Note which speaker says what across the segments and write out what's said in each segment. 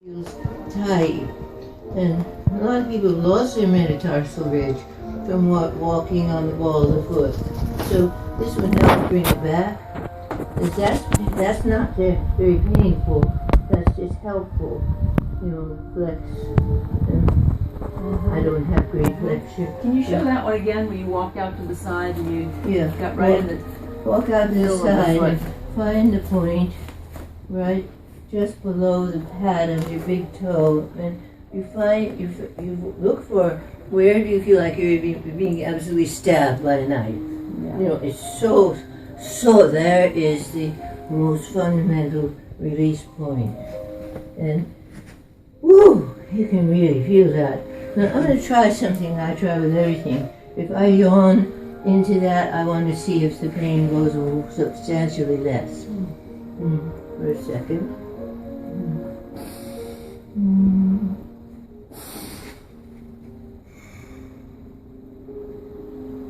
Speaker 1: feels tight, and a lot of people lost their metatarsal ridge from walking on the ball of the foot. So this would help bring it back. That's not very painful. That's just helpful. You know, flex. And I don't have great flexion.
Speaker 2: Can you show that one again, where you walk out to the side and you got right in the
Speaker 1: walk out to the side and find the point right just below the pad of your big toe, and you look for where do you feel like you're being absolutely stabbed by a knife. Yeah. You know, it's so there is the most fundamental release point, and woo, you can really feel that. Now I'm going to try something I try with everything. If I yawn into that, I want to see if the pain goes substantially less. For a second.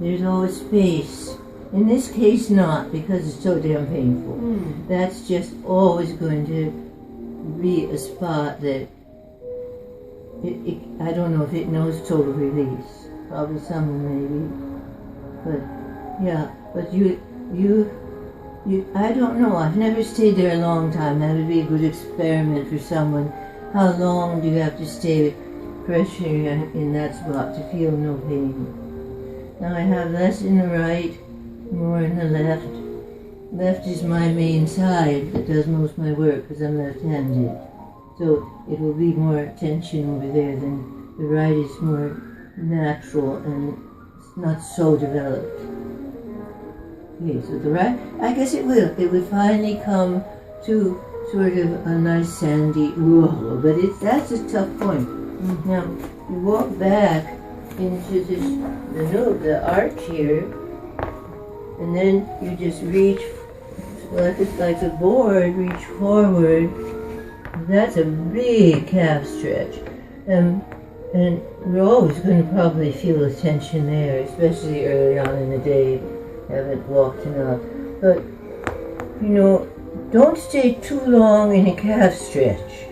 Speaker 1: There's always space. In this case, not, because it's so damn painful. That's just always going to be a spot that I don't know if it knows total release. Probably some maybe. But yeah, but you I don't know. I've never stayed there a long time. That would be a good experiment for someone. How long do you have to stay pressuring in that spot to feel no pain? Now I have less in the right, more in the left. Left is my main side that does most of my work because I'm left-handed. So it will be more tension over there than the right is more natural and not so developed. Okay, so the right, I guess it will. It would finally come to sort of a nice sandy whoa, but that's a tough point. Now, you walk back into the arch here, and then you just reach, like a board, reach forward. That's a big calf stretch. And we're always going to probably feel the tension there, especially early on in the day. Haven't walked enough. But, you know, don't stay too long in a calf stretch.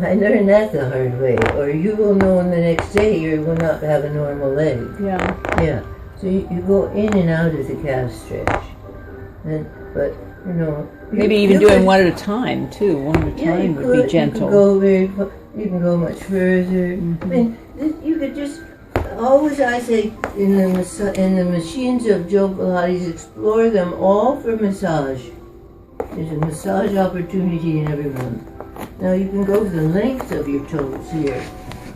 Speaker 1: I learned that the hard way, or you will know in the next day you will not have a normal leg. Yeah. So you go in and out of the calf stretch. But, you know...
Speaker 2: Maybe even doing one at a time, too. One at a time would be gentle.
Speaker 1: You can go much further. I mean, you could just... Always I say, in the machines of Joe Pilates, explore them all for massage. There's a massage opportunity in every one. Now you can go to the length of your toes here,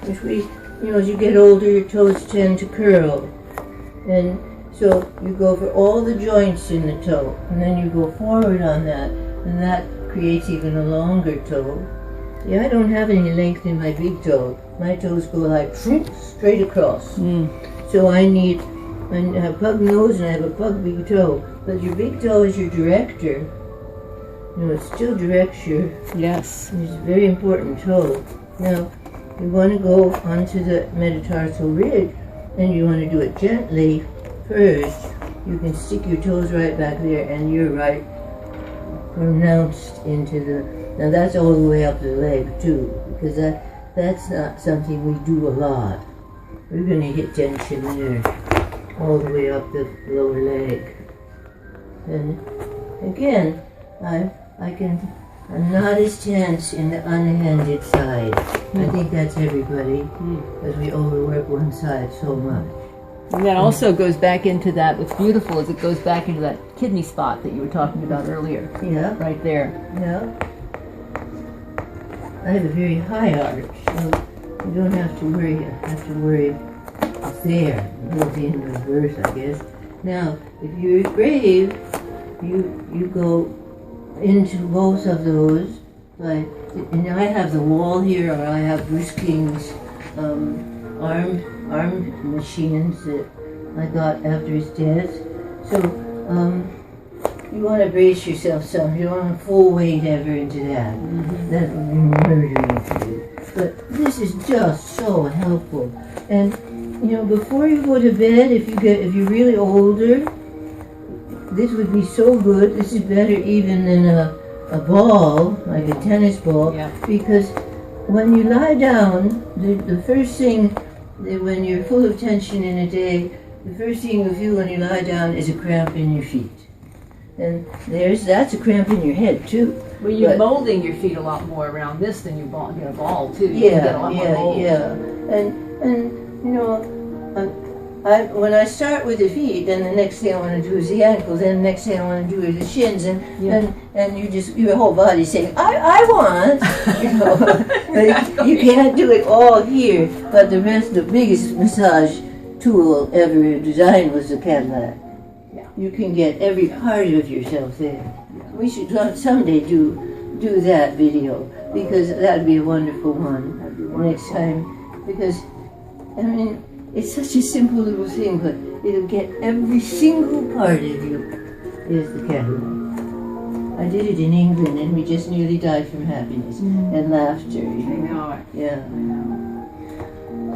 Speaker 1: which as you get older, your toes tend to curl. And so you go for all the joints in the toe, and then you go forward on that, and that creates even a longer toe. See, I don't have any length in my big toe. My toes go like straight across. So I have a pug nose and I have a pug big toe. But your big toe is your director. You know, it still directs your...
Speaker 2: Yes.
Speaker 1: It's a very important toe. Now, you want to go onto the metatarsal ridge, and you want to do it gently first. You can stick your toes right back there, and you're right pronounced into the... Now that's all the way up the leg too, because that's not something we do a lot. We're going to hit tension there, all the way up the lower leg. And again, I'm not as tense in the unhanded side. I think that's everybody, because we overwork one side so much.
Speaker 2: And that also goes back into that, what's beautiful is it goes back into that kidney spot that you were talking about earlier.
Speaker 1: Yeah.
Speaker 2: Right there.
Speaker 1: Yeah. I have a very high arch, so you don't have to worry. It's there. It'll be in reverse, I guess. Now, if you're brave, you go into both of those. And I have the wall here, or I have Bruce King's arm machines that I got after his death. So you want to brace yourself some. You don't want full weight ever into that. That would be murdering for you. But this is just so helpful. And before you go to bed, if you're really older, this would be so good. This is better even than a ball, like a tennis ball, because when you lie down, the first thing, when you're full of tension in a day, the first thing you feel when you lie down is a cramp in your feet. And that's a cramp in your head too.
Speaker 2: Well, you're molding your feet a lot more around this than you get a ball too. You get a lot more mold.
Speaker 1: And you know, when I start with the feet, then the next thing I want to do is the ankles, and the next thing I want to do is the shins, and your whole body's saying, I want, you know, but you can't do it all here. But the biggest massage tool ever designed was the Cadillac.
Speaker 2: Yeah.
Speaker 1: You can get every part of yourself there. We should someday do that video, because that'd be a wonderful one next time. Because, I mean, it's such a simple little thing, but it'll get every single part of you. Is the Cadillac. I did it in England, and we just nearly died from happiness and laughter. You know? Yeah.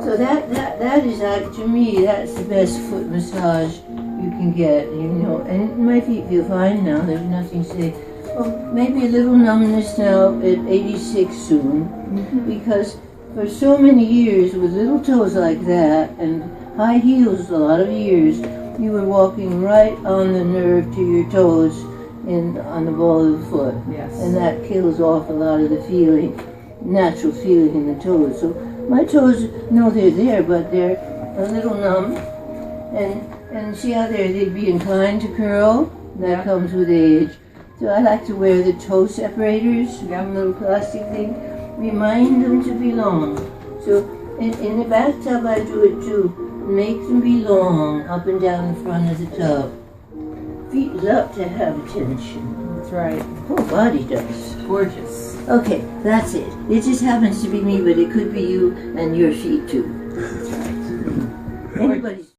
Speaker 1: So that is, to me, that's the best foot massage you can get, you know. And my feet feel fine now. There's nothing to say. Well, maybe a little numbness now at 86 soon, because for so many years with little toes like that and high heels, a lot of years, you were walking right on the nerve to your toes on the ball of the foot.
Speaker 2: Yes.
Speaker 1: And that kills off a lot of the feeling, natural feeling in the toes. So my toes, no, they're there, but they're a little numb. And see how they'd be inclined to curl? That comes with age. So I like to wear the toe separators, little plastic thing. Remind them to be long. So in the bathtub I do it too. Make them be long, up and down the front of the tub. Feet love to have attention.
Speaker 2: That's right.
Speaker 1: Whole body does.
Speaker 2: Gorgeous.
Speaker 1: Okay, that's it. It just happens to be me, but it could be you and your feet too.
Speaker 2: That's right.
Speaker 1: Anybody's